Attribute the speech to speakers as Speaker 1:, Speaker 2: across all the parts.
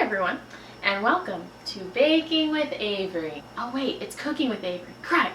Speaker 1: everyone, and welcome to Baking with Averie. Oh wait, it's Cooking with Averie. Crap!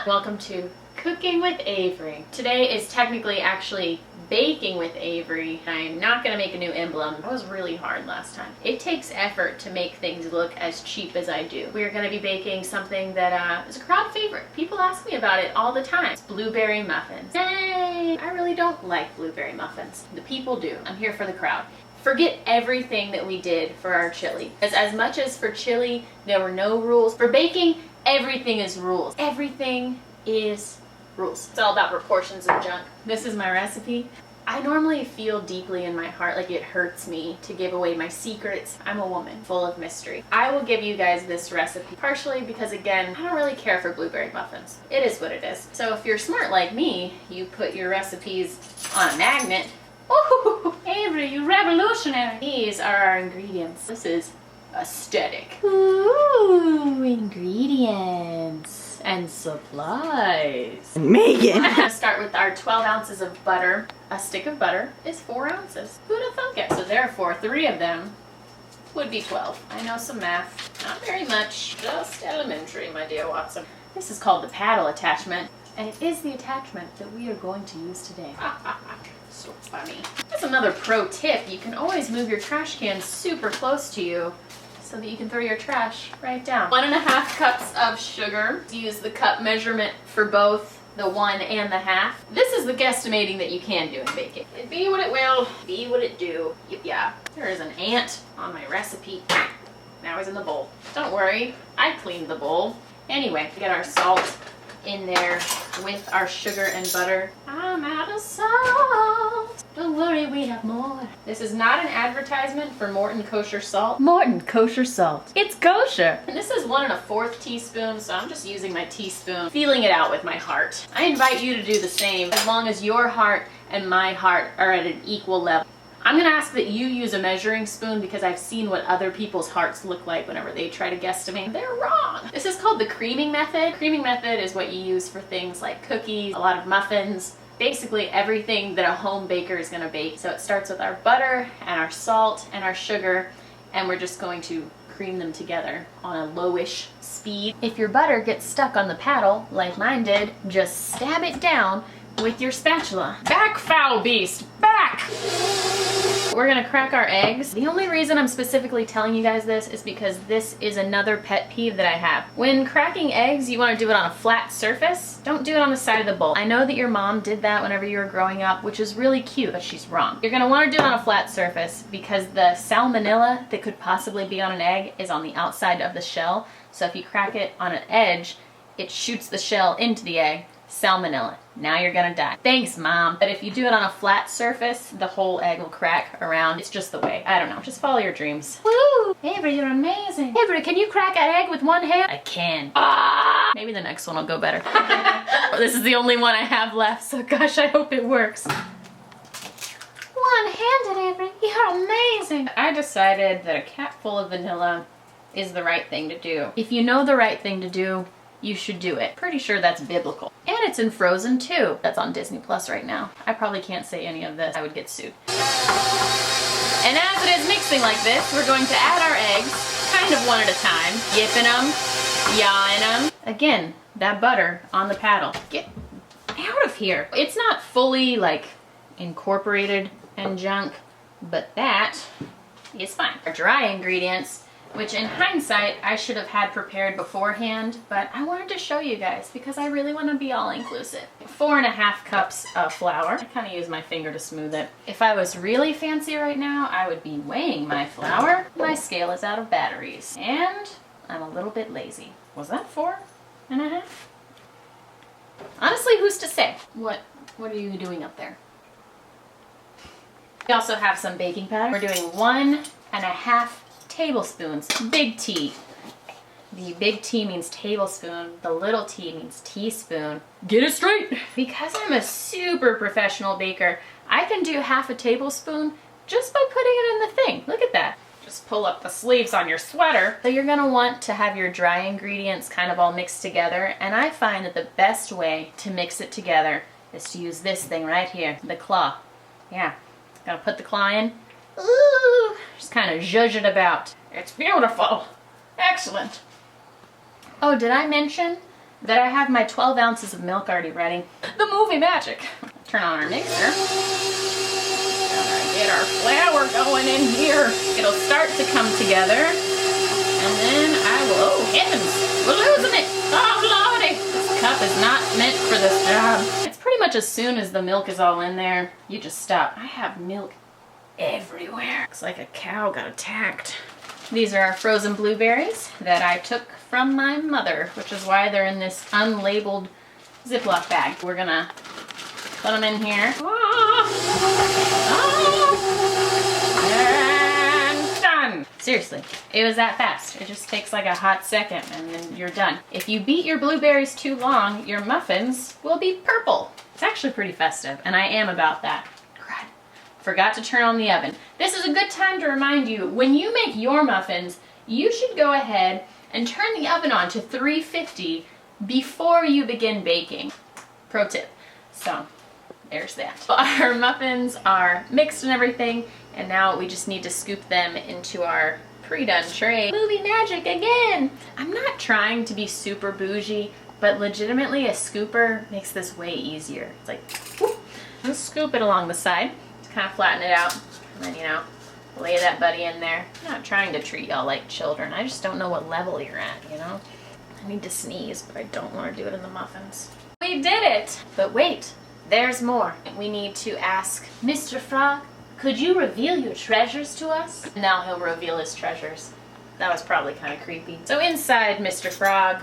Speaker 1: Welcome to Cooking with Averie. Today is technically actually Baking with Averie. I'm not going to make a new emblem. That was really hard last time. It takes effort to make things look as cheap as I do. We're going to be baking something that is a crowd favorite. People ask me about it all the time. It's blueberry muffins. Yay! I really don't like blueberry muffins. The people do. I'm here for the crowd. Forget everything that we did for our chili. As much as for chili, there were no rules. For baking, everything is rules. Everything is rules. It's all about proportions and junk. This is my recipe. I normally feel deeply in my heart like it hurts me to give away my secrets. I'm a woman full of mystery. I will give you guys this recipe partially because, again, I don't really care for blueberry muffins. It is what it is. So if you're smart like me, you put your recipes on a magnet. Ooh, Averie, you revolutionary. These are our ingredients. This is aesthetic. Ooh, ingredients and supplies.
Speaker 2: Megan!
Speaker 1: I'm gonna start with our 12 ounces of butter. A stick of butter is 4 ounces. Who'd have thunk it? So therefore, 3 of them would be 12. I know some math. Not very much. Just elementary, my dear Watson. This is called the paddle attachment, and it is the attachment that we are going to use today. So funny. That's another pro tip. You can always move your trash can super close to you so that you can throw your trash right down. 1.5 cups of sugar. Use the cup measurement for both the 1 and the half. This is the guesstimating that you can do in baking. It be what it will, be what it do. Yep, yeah. There is an ant on my recipe. Now he's in the bowl. Don't worry, I cleaned the bowl. Anyway, we get our salt in there with our sugar and butter. I'm out of salt. Don't worry, we have more. This is not an advertisement for Morton Kosher Salt.
Speaker 2: Morton Kosher Salt. It's kosher.
Speaker 1: And this is 1 1/4 teaspoon, so I'm just using my teaspoon, feeling it out with my heart. I invite you to do the same as long as your heart and my heart are at an equal level. I'm gonna ask that you use a measuring spoon because I've seen what other people's hearts look like whenever they try to guesstimate. They're wrong. This is called the creaming method. Creaming method is what you use for things like cookies, a lot of muffins, basically everything that a home baker is gonna bake. So it starts with our butter and our salt and our sugar, and we're just going to cream them together on a lowish speed. If your butter gets stuck on the paddle, like mine did, just stab it down with your spatula. Back, foul beast, back! We're gonna crack our eggs. The only reason I'm specifically telling you guys this is because this is another pet peeve that I have. When cracking eggs, you wanna do it on a flat surface. Don't do it on the side of the bowl. I know that your mom did that whenever you were growing up, which is really cute, but she's wrong. You're gonna wanna do it on a flat surface because the salmonella that could possibly be on an egg is on the outside of the shell. So if you crack it on an edge, it shoots the shell into the egg. Salmonella. Now you're gonna die. Thanks, Mom. But if you do it on a flat surface, the whole egg will crack around. It's just the way. I don't know. Just follow your dreams. Woo! Averie, you're amazing. Averie, can you crack an egg with 1 hand? I can. Ah! Maybe the next one will go better. This is the only one I have left, so gosh, I hope it works. One-handed, Averie. You're amazing. I decided that a cap full of vanilla is the right thing to do. If you know the right thing to do, you should do it. Pretty sure that's biblical. And it's in Frozen too. That's on Disney Plus right now. I probably can't say any of this. I would get sued. And as it is mixing like this, we're going to add our eggs, kind of one at a time. Yipping them, yawing them. Again, that butter on the paddle. Get out of here. It's not fully like incorporated and junk, but that is fine. Our dry ingredients, which in hindsight, I should have had prepared beforehand, but I wanted to show you guys because I really want to be all inclusive. 4.5 cups of flour. I kind of use my finger to smooth it. If I was really fancy right now, I would be weighing my flour. My scale is out of batteries, and I'm a little bit lazy. Was that 4.5? Honestly, who's to say? What are you doing up there? We also have some baking powder. We're doing 1.5 tablespoons. Big T. The big T means tablespoon. The little t means teaspoon. Get it straight! Because I'm a super professional baker, I can do 1/2 tablespoon just by putting it in the thing. Look at that. Just pull up the sleeves on your sweater. So you're gonna want to have your dry ingredients kind of all mixed together, and I find that the best way to mix it together is to use this thing right here, the claw. Yeah, gotta put the claw in, Ooh, just kind of zhuzh it about. It's beautiful. Excellent. Oh, did I mention that I have my 12 ounces of milk already ready? The movie magic. Turn on our mixer. Gotta get our flour going in here. It'll start to come together. And then I will, oh heavens, we're losing it. Oh lordy, this cup is not meant for this job. It's pretty much as soon as the milk is all in there, you just stop. I have milk everywhere. Looks like a cow got attacked. These are our frozen blueberries that I took from my mother, which is why they're in this unlabeled Ziploc bag. We're gonna put them in here. And done. Seriously, it was that fast. It just takes like a hot second and then you're done. If you beat your blueberries too long, your muffins will be purple. It's actually pretty festive, and I am about that. Crud. Forgot to turn on the oven. This is a good time to remind you, when you make your muffins, you should go ahead and turn the oven on to 350 before you begin baking. Pro tip. So, there's that. Our muffins are mixed and everything, and now we just need to scoop them into our pre-done tray. Movie magic again! I'm not trying to be super bougie, but legitimately a scooper makes this way easier. It's like, whoop, and scoop it along the side. Kind of flatten it out, and then, you know, lay that buddy in there. I'm not trying to treat y'all like children. I just don't know what level you're at, you know? I need to sneeze, but I don't want to do it in the muffins. We did it! But wait, there's more. We need to ask Mr. Frog, could you reveal your treasures to us? Now he'll reveal his treasures. That was probably kind of creepy. So inside Mr. Frog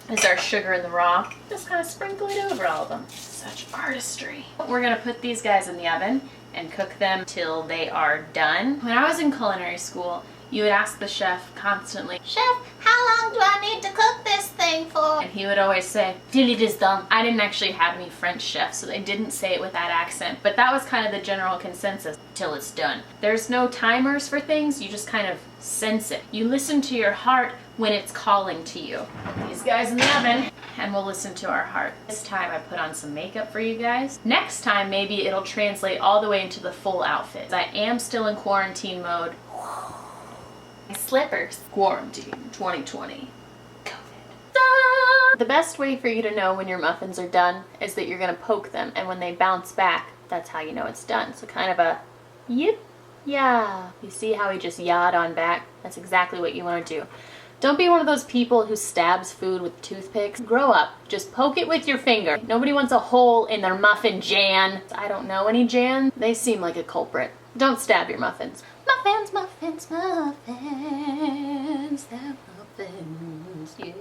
Speaker 1: is our sugar in the raw. Just kind of sprinkle it over all of them. Such artistry. We're gonna put these guys in the oven and cook them till they are done. When I was in culinary school, you would ask the chef constantly, "Chef, how long do I need to cook this thing for?" And he would always say, "Till it is done." I didn't actually have any French chefs, so they didn't say it with that accent, but that was kind of the general consensus, till it's done. There's no timers for things, you just kind of sense it. You listen to your heart when it's calling to you. Put these guys in the oven, and we'll listen to our heart. This time I put on some makeup for you guys. Next time, maybe it'll translate all the way into the full outfit. I am still in quarantine mode. My slippers. Quarantine 2020. COVID. The best way for you to know when your muffins are done is that you're gonna poke them, and when they bounce back, that's how you know it's done. So kind of a yip, yeah. You see how he just yawed on back? That's exactly what you want to do. Don't be one of those people who stabs food with toothpicks. Grow up. Just poke it with your finger. Nobody wants a hole in their muffin, Jan. I don't know any Jan. They seem like a culprit. Don't stab your muffins. Muffins, muffins, muffins. They're muffins, yeah.